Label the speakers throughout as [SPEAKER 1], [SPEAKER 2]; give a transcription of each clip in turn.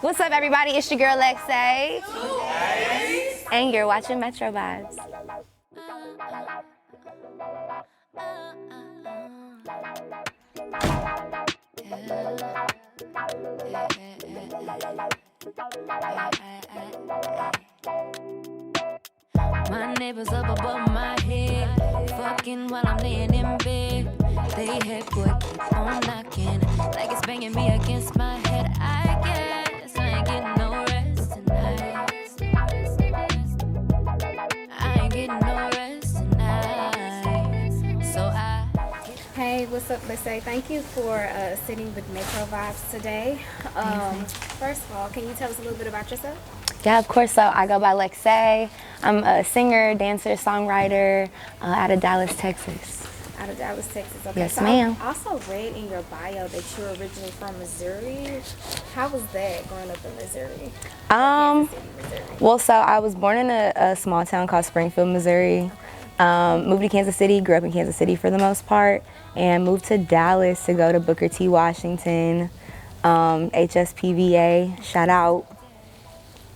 [SPEAKER 1] What's up, everybody? It's your girl Lexaay, and you're watching Metro Vibes.
[SPEAKER 2] My neighbors up above my head, fucking while I'm laying in bed. They head boy keep on knocking, like it's banging me against my head. I guess I ain't getting no rest tonight. I ain't getting no rest tonight. So
[SPEAKER 3] Hey, what's up, Lexaay? Thank you for sitting with Metro Vibes today. First of all, can you tell us a little bit about yourself?
[SPEAKER 1] Yeah, of course. So I go by Lexaay. I'm a singer, dancer, songwriter out of Dallas, Texas.
[SPEAKER 3] Out of Dallas, Texas. Okay.
[SPEAKER 1] Yes,
[SPEAKER 3] so
[SPEAKER 1] ma'am.
[SPEAKER 3] I also read in your bio that you're originally from Missouri. How was that growing up in Missouri? Kansas City, Missouri.
[SPEAKER 1] Well, so I was born in a small town called Springfield, Missouri. Moved to Kansas City, grew up in Kansas City for the most part, and moved to Dallas to go to Booker T. Washington, HSPVA, shout out.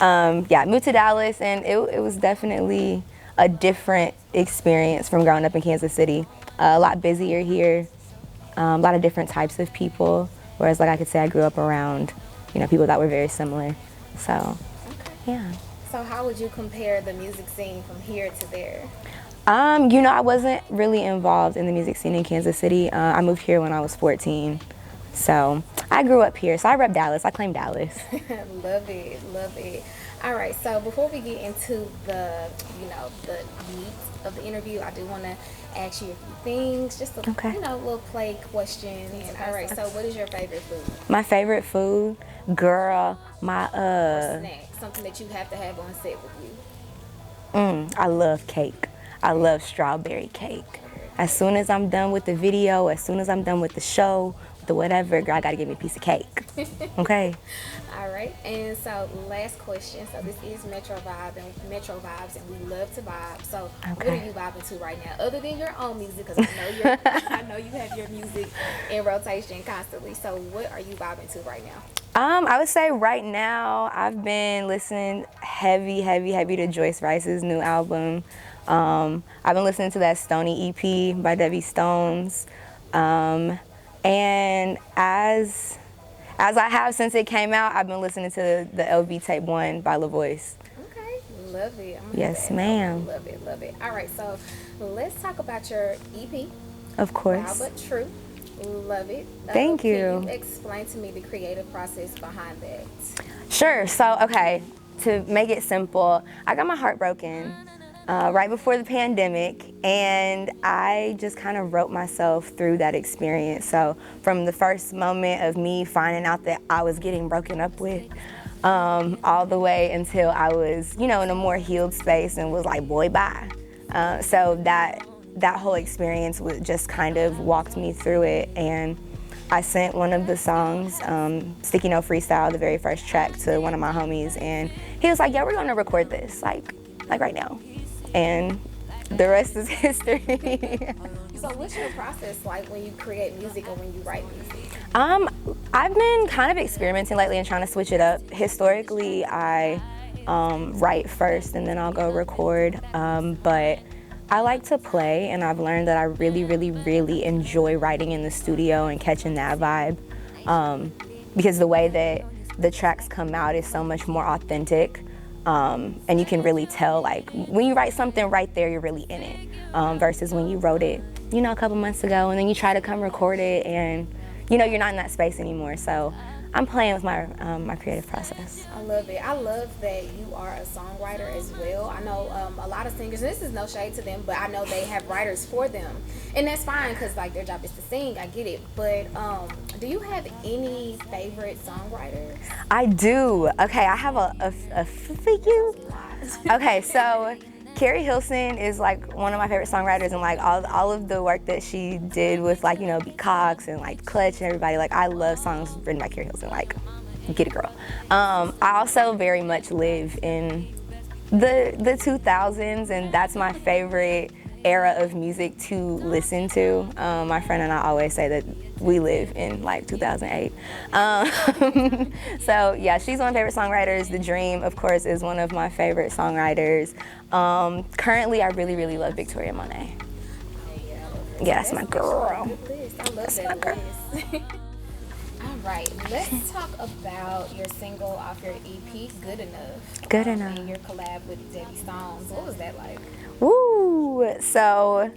[SPEAKER 1] Yeah, moved to Dallas, and it was definitely a different experience from growing up in Kansas City. A lot busier here, a lot of different types of people, whereas like I could say I grew up around, people that were very similar. So, yeah.
[SPEAKER 3] So how would you compare the music scene from here to there?
[SPEAKER 1] I wasn't really involved in the music scene in Kansas City. I moved here when I was 14. So I grew up here. So I rep Dallas. I claim Dallas.
[SPEAKER 3] Love it, love it. All right, so before we get into the meat of the interview, I do want to ask you a few things, just a little play question. And all right, so what is your favorite food?
[SPEAKER 1] My favorite food, girl,
[SPEAKER 3] Or snack, something that you have to have on set with you.
[SPEAKER 1] I love cake. I love strawberry cake. As soon as I'm done with the video, as soon as I'm done with the show, the whatever, girl, I gotta give me a piece of cake. Okay.
[SPEAKER 3] All right, and so last question. So this is Metro Vibes, and we love to vibe. So what are you vibing to right now, other than your own music? Because I know you have your music in rotation constantly. So what are you vibing to right now?
[SPEAKER 1] I would say right now I've been listening heavy to Joyce Rice's new album. I've been listening to that Stoney EP by Debbie Stones. And as I have since it came out, I've been listening to the LV Tape 1 by LaVoice.
[SPEAKER 3] Okay, love it.
[SPEAKER 1] Yes, ma'am.
[SPEAKER 3] Love it. All right, so let's talk about your EP.
[SPEAKER 1] Of course.
[SPEAKER 3] Wild But True. Love it.
[SPEAKER 1] Thank you.
[SPEAKER 3] Can you explain to me the creative process behind that?
[SPEAKER 1] Sure. So, okay, to make it simple, I got my heart broken right before the pandemic, and I just kind of wrote myself through that experience. So from the first moment of me finding out that I was getting broken up with, all the way until I was, in a more healed space and was like, boy, bye. So that whole experience just kind of walked me through it, and I sent one of the songs, Sticky No Freestyle, the very first track, to one of my homies, and he was like, yeah, we're gonna record this, like right now. And the rest is history.
[SPEAKER 3] So what's your process like when you create music or when you write music?
[SPEAKER 1] I've been kind of experimenting lately and trying to switch it up. Historically, I write first and then I'll go record, but I like to play, and I've learned that I really enjoy writing in the studio and catching that vibe, because the way that the tracks come out is so much more authentic. And you can really tell, like, when you write something right there, you're really in it, versus when you wrote it, a couple months ago, and then you try to come record it, and, you're not in that space anymore. So I'm playing with my my creative process.
[SPEAKER 3] I love it. I love that you are a songwriter as well. I know a lot of singers, and this is no shade to them, but I know they have writers for them. And that's fine, because, like, their job is to sing. I get it. But do you have any favorite songwriters?
[SPEAKER 1] I do. Okay, I have a few. Okay, so Carrie Hilson is like one of my favorite songwriters, and like all of the work that she did with, like, B. Cox and like Clutch and everybody. Like, I love songs written by Carrie Hilson. Like, get it, girl. I also very much live in the 2000s, and that's my favorite era of music to listen to. My friend and I always say that we live in like 2008. So yeah, she's one of my favorite songwriters. The Dream, of course, is one of my favorite songwriters. Currently, I really, really love Victoria Monet. Yeah, that's my girl.
[SPEAKER 3] I love that list. All right, let's talk about your single off your EP, Good Enough.
[SPEAKER 1] Good Enough.
[SPEAKER 3] And your collab with Debbie Stones. What was that like?
[SPEAKER 1] Woo! So,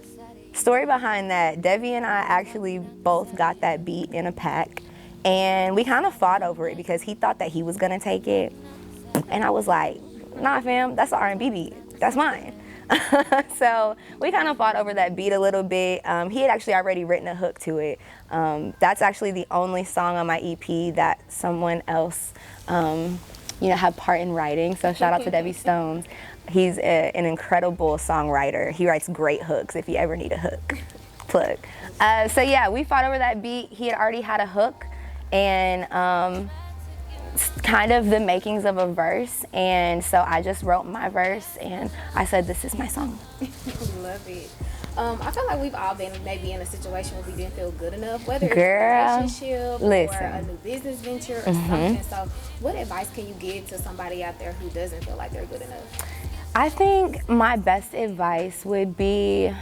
[SPEAKER 1] story behind that, Debbie and I actually both got that beat in a pack, and we kind of fought over it because he thought that he was gonna take it, and I was like, nah fam, that's an R&B beat, that's mine. So we kind of fought over that beat a little bit. He had actually already written a hook to it. That's actually the only song on my EP that someone else, had part in writing. So shout out to Debbie Stones. He's an incredible songwriter. He writes great hooks if you ever need a hook. Plug. So yeah, we fought over that beat. He had already had a hook and kind of the makings of a verse, and so I just wrote my verse and I said, this is my song.
[SPEAKER 3] Love it. I feel like we've all been maybe in a situation where we didn't feel good enough, whether it's
[SPEAKER 1] Girl,
[SPEAKER 3] a relationship or a new business venture or something. So what advice can you give to somebody out there who doesn't feel like they're good enough?
[SPEAKER 1] I think my best advice would be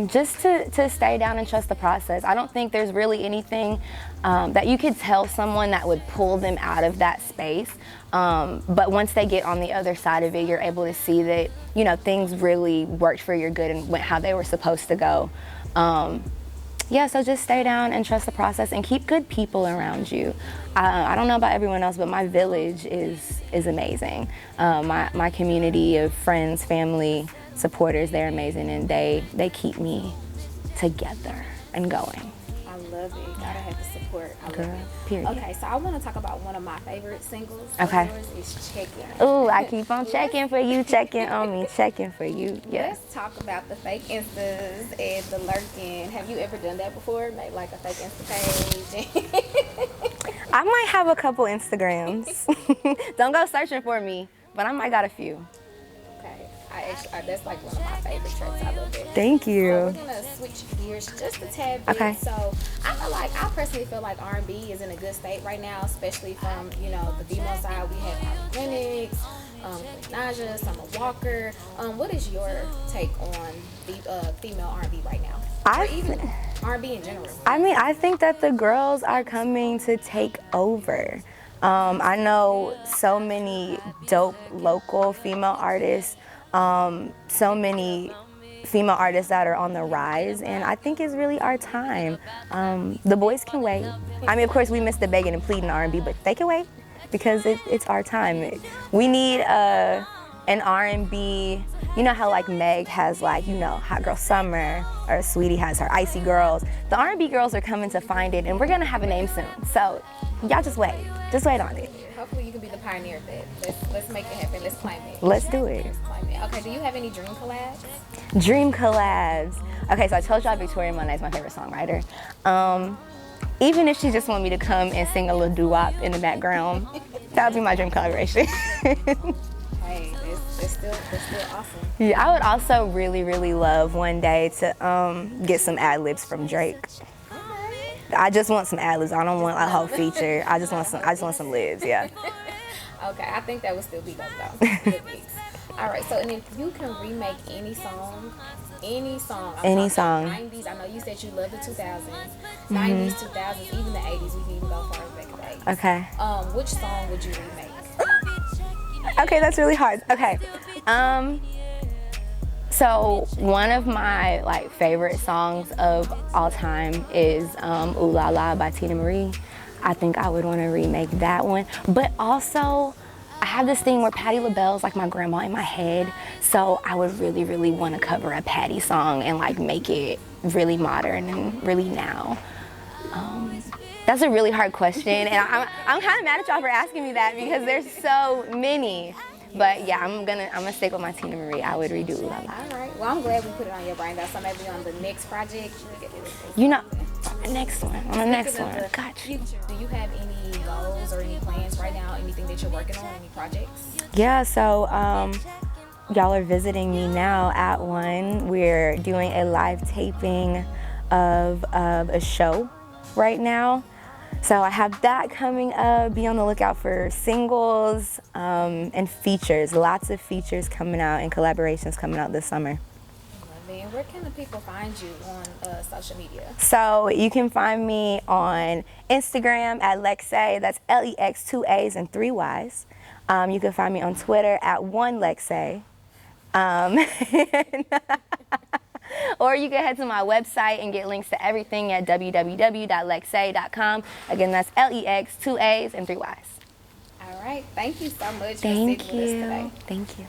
[SPEAKER 1] just to stay down and trust the process. I don't think there's really anything that you could tell someone that would pull them out of that space. But once they get on the other side of it, you're able to see that, things really worked for your good and went how they were supposed to go. Yeah, so just stay down and trust the process and keep good people around you. I don't know about everyone else, but my village is amazing. My community of friends, family, supporters, they're amazing, and they keep me together and going.
[SPEAKER 3] I love it. Gotta have the support. I love it.
[SPEAKER 1] Period.
[SPEAKER 3] Okay, so I want to talk about one of my favorite singles.
[SPEAKER 1] Okay.
[SPEAKER 3] Yours is Checking.
[SPEAKER 1] Ooh, I keep on checking for you, checking on me, checking for you. Yes.
[SPEAKER 3] Let's talk about the fake Instas and the lurking. Have you ever done that before? Made like a fake Insta page?
[SPEAKER 1] I might have a couple Instagrams. Don't go searching for me, but I might got a few.
[SPEAKER 3] Okay. That's like one of my favorite tracks. I love it.
[SPEAKER 1] Thank you.
[SPEAKER 3] So we're gonna switch gears just a tad bit.
[SPEAKER 1] Okay.
[SPEAKER 3] So I personally feel like R&B is in a good state right now, especially from the female side. We have Lennox, Naja, Summer Walker. What is your take on the female R&B right now? Or even R&B in general?
[SPEAKER 1] I think that the girls are coming to take over. I know so many dope local female artists, so many female artists that are on the rise, and I think it's really our time. The boys can wait. Of course, we miss the begging and pleading R&B, but they can wait because it's our time. We need an R&B. You know how like Meg has Hot Girl Summer, or Sweetie has her Icy Girls. The R&B girls are coming to find it, and we're gonna have a name soon. So y'all just wait on it.
[SPEAKER 3] Hopefully you can be the pioneer of that. Let's make it happen. Let's claim it.
[SPEAKER 1] Let's do it.
[SPEAKER 3] Okay, do you have any dream collabs?
[SPEAKER 1] Dream collabs. Okay, so I told y'all Victoria Monet is my favorite songwriter. Even if she just want me to come and sing a little doo-wop in the background, that would be my dream collaboration.
[SPEAKER 3] Hey, that's still awesome.
[SPEAKER 1] Yeah, I would also really, really love one day to get some ad-libs from Drake. I just want some ad-libs. I don't want a whole feature. I just want some libs, yeah.
[SPEAKER 3] Okay, I think that would still be dope though. Good mix. All right, so and if you can remake any song. Any song. 90s. I know you said you love the 2000s. 90s, 2000s, even the 80s. We can even go far back in the 80s.
[SPEAKER 1] Okay.
[SPEAKER 3] Which song would you remake?
[SPEAKER 1] Okay, that's really hard. Okay. So one of my favorite songs of all time is Ooh La La by Tina Marie. I think I would want to remake that one. But also, I have this thing where Patti LaBelle's like my grandma in my head. So I would really, really want to cover a Patti song and make it really modern and really now. That's a really hard question, and I'm kind of mad at y'all for asking me that because there's so many. But yeah, I'm gonna stick with my Tina Marie. I would redo Ooh La La.
[SPEAKER 3] All right. Well, I'm glad we put it on your brain though. So maybe on the next project,
[SPEAKER 1] on the next one. Gotcha.
[SPEAKER 3] Do you have any goals or any plans right now? Anything that you're working on? Any projects?
[SPEAKER 1] Yeah. So y'all are visiting me now at one. We're doing a live taping of a show right now. So I have that coming up. Be on the lookout for singles and features. Lots of features coming out and collaborations coming out this summer.
[SPEAKER 3] And where can the people find you on social media?
[SPEAKER 1] So you can find me on Instagram at Lexaay. That's Lex, 2 A's and 3 Y's. You can find me on Twitter at 1Lexaay. Or you can head to my website and get links to everything at www.lexaay.com. Again, that's Lex, 2 A's and 3 Y's.
[SPEAKER 3] All right. Thank you so much for sitting with us today.
[SPEAKER 1] Thank you.